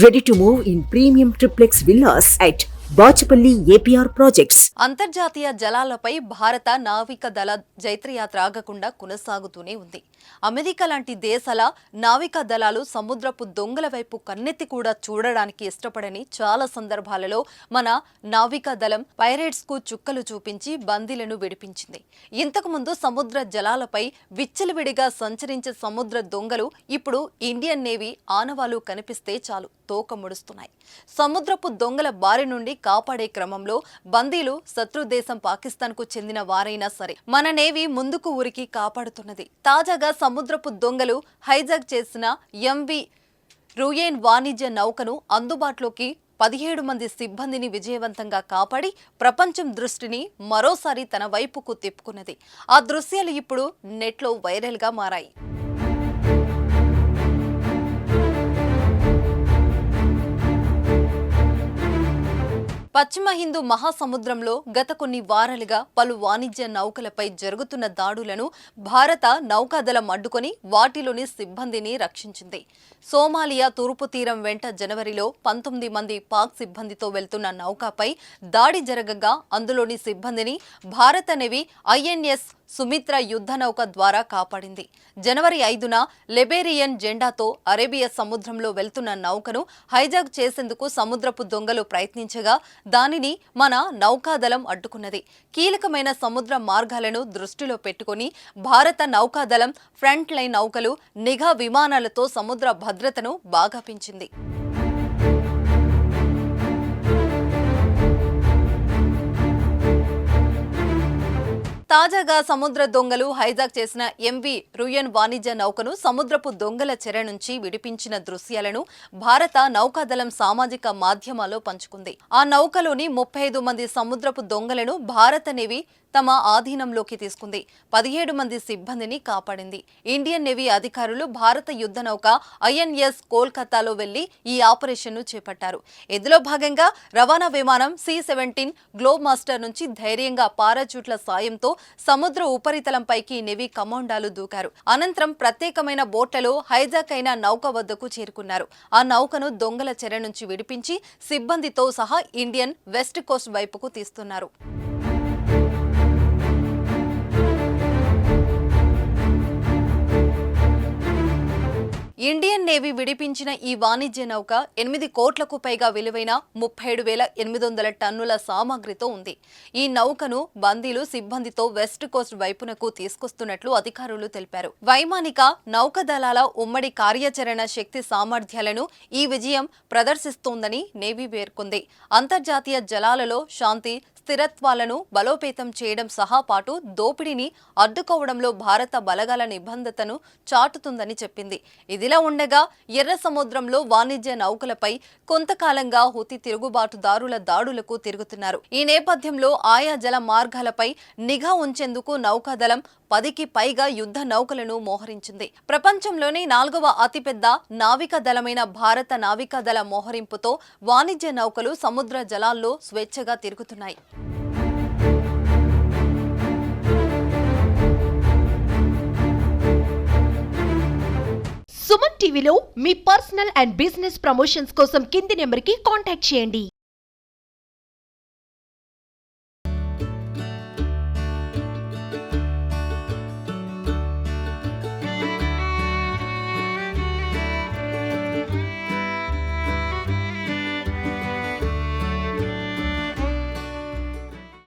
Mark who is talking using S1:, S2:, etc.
S1: Ready to move in premium triplex villas at Bachupally APR projects.
S2: అంతర్జాతీయ జలాలపై భారత నావిక దళ జైత్రయాత్ర ఆగకుండా కొనసాగుతూనే ఉంది. అమెరికా లాంటి దేశాల నావికా దళాలు సముద్రపు దొంగల వైపు కన్నెత్తి కూడా చూడడానికి ఇష్టపడని చాలా సందర్భాలలో మన నావికా దళం పైరేట్స్ కు చుక్కలు చూపించి బందీలను విడిపించింది. ఇంతకుముందు సముద్ర జలాలపై విచ్చలవిడిగా సంచరించే సముద్ర దొంగలు ఇప్పుడు ఇండియన్ నేవీ ఆనవాలు కనిపిస్తే చాలు తోక ముడుస్తున్నాయి. సముద్రపు దొంగల బారి నుండి కాపాడే క్రమంలో బందీలు శత్రు దేశం పాకిస్తాన్ కు చెందిన వారైనా సరే మన నేవీ ముందుకు ఉరికి కాపాడుతున్నది. తాజాగా సముద్రపు దొంగలు హైజాక్ చేసిన ఎంవి రూయేన్ వాణిజ్య నౌకను అందుబాటులోకి 17 మంది సిబ్బందిని విజయవంతంగా కాపాడి ప్రపంచం దృష్టిని మరోసారి తన వైపుకు తిప్పుకున్నది. ఆ దృశ్యాలు ఇప్పుడు నెట్లో వైరల్ గా మారాయి. పశ్చిమ హిందూ మహాసముద్రంలో గత కొన్ని వారాలుగా పలు వాణిజ్య నౌకలపై జరుగుతున్న దాడులను భారత నౌకాదళం అడ్డుకొని వాటిలోని సిబ్బందిని రక్షించింది. సోమాలియా తూర్పు తీరం వెంట జనవరిలో 19 మంది పాక్ సిబ్బందితో వెళ్తున్న నౌకపై దాడి జరగగా అందులోని సిబ్బందిని భారత నేవీ ఐఎన్ఎస్ సుమిత్ర యుద్ధ నౌక ద్వారా కాపాడింది. జనవరి 5న లిబేరియన్ జెండాతో అరేబియా సముద్రంలో వెళ్తున్న నౌకను హైజాక్ చేసేందుకు సముద్రపు దొంగలు ప్రయత్నించగా దానిని మన నౌకాదళం అడ్డుకున్నది. కీలకమైన సముద్ర మార్గాలను దృష్టిలో పెట్టుకుని భారత నౌకాదళం ఫ్రంట్ లైన్ నౌకలు నిఘా విమానాలతో సముద్ర భద్రతను బాగా పెంచింది. తాజాగా సముద్ర దొంగలు హైజాక్ చేసిన ఎంవి రూయన్ వాణిజ్య నౌకను సముద్రపు దొంగల చెర నుంచి విడిపించిన దృశ్యాలను భారత నౌకాదళం సామాజిక మాధ్యమాల్లో పంచుకుంది. ఆ నౌకలోని 35 మంది సముద్రపు దొంగలను భారత నేవీ తమ ఆధీనంలోకి తీసుకుంది. 17 మంది సిబ్బందిని కాపాడింది. ఇండియన్ నేవీ అధికారులు భారత యుద్ధ నౌక ఐఎన్ఎస్ కోల్కతాలో వెళ్లి ఈ ఆపరేషన్ను చేపట్టారు. ఇందులో భాగంగా రవాణా విమానం C-17 గ్లోబ్ మాస్టర్ నుంచి ధైర్యంగా పారాచూట్ల సాయంతో సముద్ర ఉపరితలంపైకి నేవీ కమాండాలు దూకారు. అనంతరం ప్రత్యేకమైన బోట్లలో హైజాక్ అయిన నౌక వద్దకు చేరుకున్నారు. ఆ నౌకను దొంగల చెర నుంచి విడిపించి సిబ్బందితో సహా ఇండియన్ వెస్ట్ కోస్ట్ వైపుకు తీస్తున్నారు. ఇండియన్ నేవీ విడిపించిన ఈ వాణిజ్య నౌక 8 కోట్లకు పైగా విలువైన 37,800 టన్నుల సామాగ్రితో ఉంది. ఈ నౌకను బందీలు సిబ్బందితో వెస్ట్ కోస్ట్ వైపునకు తీసుకొస్తున్నట్లు అధికారులు తెలిపారు. వైమానిక నౌకాదళాల ఉమ్మడి కార్యాచరణ శక్తి సామర్థ్యాలను ఈ విజయం ప్రదర్శిస్తోందని నేవీ పేర్కొంది. అంతర్జాతీయ జలాలలో శాంతి స్థిరత్వాలను బలోపేతం చేయడం సహా పాటు దోపిడీని అడ్డుకోవడంలో భారత బలగాల నిబద్ధతను చాటుతుందని చెప్పింది. ఇదిలా ఉండగా ఎర్ర సముద్రంలో వాణిజ్య నౌకలపై కొంతకాలంగా హుతీ తిరుగుబాటుదారుల దాడులకు తిరుగుతున్నారు. ఈ నేపథ్యంలో ఆయా జల మార్గాలపై నిఘా ఉంచేందుకు నౌకాదళం 10కి పైగా యుద్ధ నౌకలను మోహరించింది. ప్రపంచంలోనే 4వ అతిపెద్ద నావికా దళమైన భారత నావికా దళ మోహరింపుతో వాణిజ్య నౌకలు సముద్ర జలాల్లో స్వేచ్ఛగా తిరుగుతున్నాయి.
S3: సుమన్ టీవీలో మీ పర్సనల్ అండ్ బిజినెస్ ప్రమోషన్స్ కోసం కింది నెంబర్కి కాంటాక్ట్ చేయండి.